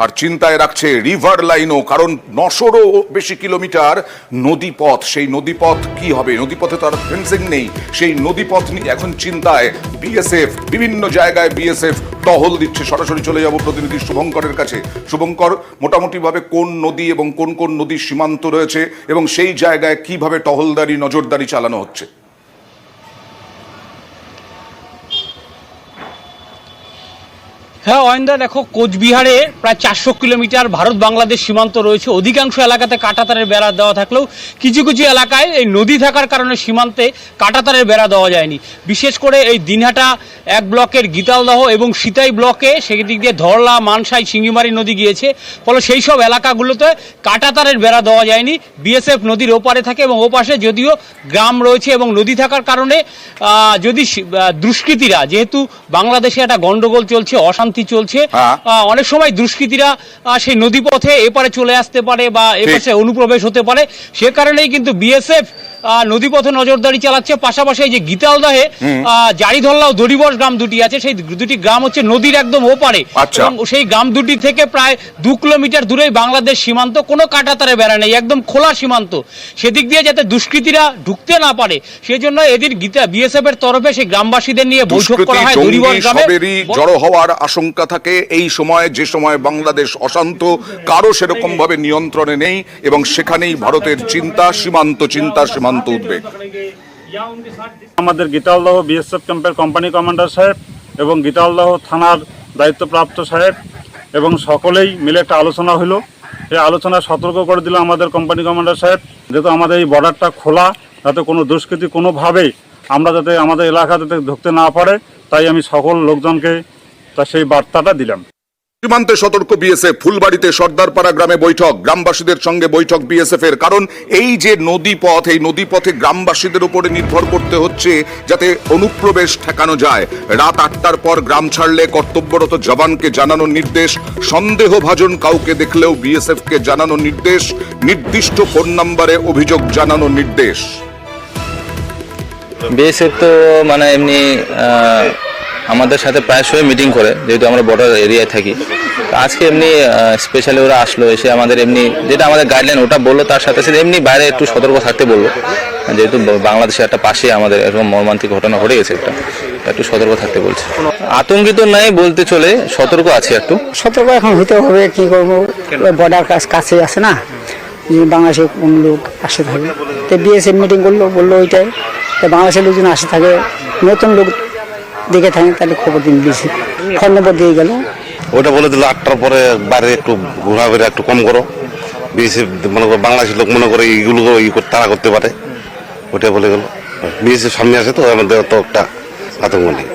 আর চিন্তায় রাখছে রিভার লাইনও, কারণ 900-রও বেশি কিলোমিটার নদীপথ। সেই নদীপথ কি হবে? নদীপথে তো আর ফেন্সিং নেই। সেই নদীপথ নিয়ে এখন চিন্তায় বিএসএফ। বিভিন্ন জায়গায় বিএসএফ টহল দিচ্ছে। সরাসরি চলে যাব প্রতিনিধি শুভঙ্করের কাছে। শুভঙ্কর, মোটামুটিভাবে কোন নদী এবং কোন কোন নদীর সীমান্ত রয়েছে এবং সেই জায়গায় কিভাবে টহলদারি নজরদারি চালানো হচ্ছে? হ্যাঁ অয়নদা, দেখো কোচবিহারে প্রায় 400 কিলোমিটার ভারত বাংলাদেশ সীমান্ত রয়েছে। অধিকাংশ এলাকাতে কাঁটাতারের বেড়া দেওয়া থাকলেও কিছু কিছু এলাকায় এই নদী থাকার কারণে সীমান্তে কাঁটাতারের বেড়া দেওয়া যায়নি। বিশেষ করে এই দিনহাটা 1 ব্লকের গীতালদহ এবং সিতাই ব্লকে সেদিক দিয়ে ধরলা, মানসাই, শিঙ্গিমারি নদী গিয়েছে। ফলে সেই সব এলাকাগুলোতে কাঁটাতারের বেড়া দেওয়া যায়নি। বিএসএফ নদীর ওপারে থাকে এবং ওপাশে যদিও গ্রাম রয়েছে এবং নদী থাকার কারণে যদি দুষ্কৃতীরা, যেহেতু বাংলাদেশে একটা গন্ডগোল চলছে, অশান্তি চলছে, অনেক সময় দুষ্কৃতীরা সেই নদীপথে এপারে চলে আসতে পারে বা এপাশে অনুপ্রবেশ হতে পারে। সে কারণেই কিন্তু বিএসএফ নদীপথে নজরদারি চালাচ্ছে। পাশাপাশি যে গীতালদহে জারিধল্লা ও দড়িবস গ্রাম দুটি আছে, সেই দুটি গ্রাম হচ্ছে নদীর একদম ওপারে এবং সেই গ্রাম দুটি থেকে প্রায় 2 কিলোমিটার দূরেই বাংলাদেশ সীমান্ত। কোনো কাঁটাতারে বেড়া নেই, একদম খোলা সীমান্ত। সেদিক দিয়ে যাতে দুষ্কৃতীরা ঢুকতে না পারে সেজন্য এদিন বিএসএফ এর তরফে সেই গ্রামবাসীদের নিয়ে বৈঠক করা হয়। দড়িবস গ্রামে জড়ো হওয়ার আশঙ্কা থাকে এই সময়, যে সময় বাংলাদেশ অশান্ত, কারো সেরকম ভাবে নিয়ন্ত্রণে নেই এবং সেখানেই ভারতের চিন্তা, সীমান্ত উদ্বেগ। আমাদের গীতালদহ বিএসএফ ক্যাম্পের কোম্পানি কমান্ডার সাহেব এবং গীতালদহ থানার দায়িত্বপ্রাপ্ত সাহেব এবং সকলেই মিলে একটা আলোচনা হলো। এই আলোচনা সতর্ক করে দিল আমাদের কোম্পানি কমান্ডার সাহেব, যেহেতু আমাদের এই বর্ডারটা খোলা, যাতে কোনো দুষ্কৃতী কোনোভাবেই আমরা যাতে আমাদের এলাকা যাতে ঢুকতে না পারে, তাই আমি সকল লোকজনকে সেই বার্তাটা দিলাম। সীমান্তে সতর্ক বিএসএফ। ফুলবাড়িতে সর্দারপাড়া গ্রামে বৈঠক, গ্রামবাসীদের সঙ্গে বৈঠক বিএসএফ এর। কারণ এই যে নদীপথ, এই নদীপথে গ্রামবাসীদের উপরে নির্ভর করতে হচ্ছে যাতে অনুপ্রবেশ ঠেকানো যায়। রাত 8টার পর গ্রাম ছাড়লে কর্তব্যরত জওয়ানকে জানানোর নির্দেশ। সন্দেহভাজন কাউকে দেখলেও বিএসএফ কে জানানোর নির্দেশ। নির্দিষ্ট ফোন নম্বরে অভিযোগ জানানোর নির্দেশ। বিএসএফ তো মানে এমনি আমাদের সাথে প্রায়শই মিটিং করে, যেহেতু আমরা বর্ডার এরিয়ায় থাকি। আজকে এমনি স্পেশালি ওরা আসলো, এসে আমাদের এমনি যেটা আমাদের গাইডলাইন ওটা বললো, তার সাথে সাথে এমনি বাইরে একটু সতর্ক থাকতে বললো, যেহেতু বাংলাদেশের একটা পাশে আমাদের এরকম মর্মান্তিক ঘটনা ঘটে গেছে, একটু সতর্ক থাকতে বলছে। আতঙ্কিত নাই বলতে চলে, সতর্ক আছে একটু। সতর্ক এখন হতে হবে, কি করবো, বর্ডার কাছে আছে না, বাংলাদেশে কোন লোক আসে থাকে। তো বিএসএফ মিটিং করলো, বললো ওইটাই, তো বাংলাদেশের লোকজন আসে থাকে, নতুন লোক দেখে থাকে, তাহলে খবর দিয়েছি, ফোন নম্বর দিয়ে গেল। ওইটা বলে দিল 8টার পরে বাইরে একটু ঘোরাফেরা একটু কম করো। বিএসএফ মনে করো, বাংলাদেশের লোক মনে করে এইগুলো তারা করতে পারে, ওইটা বলে গেল। বিএসএফ সামনে আছে তো, আমাদের তো একটা আতঙ্ক নেই।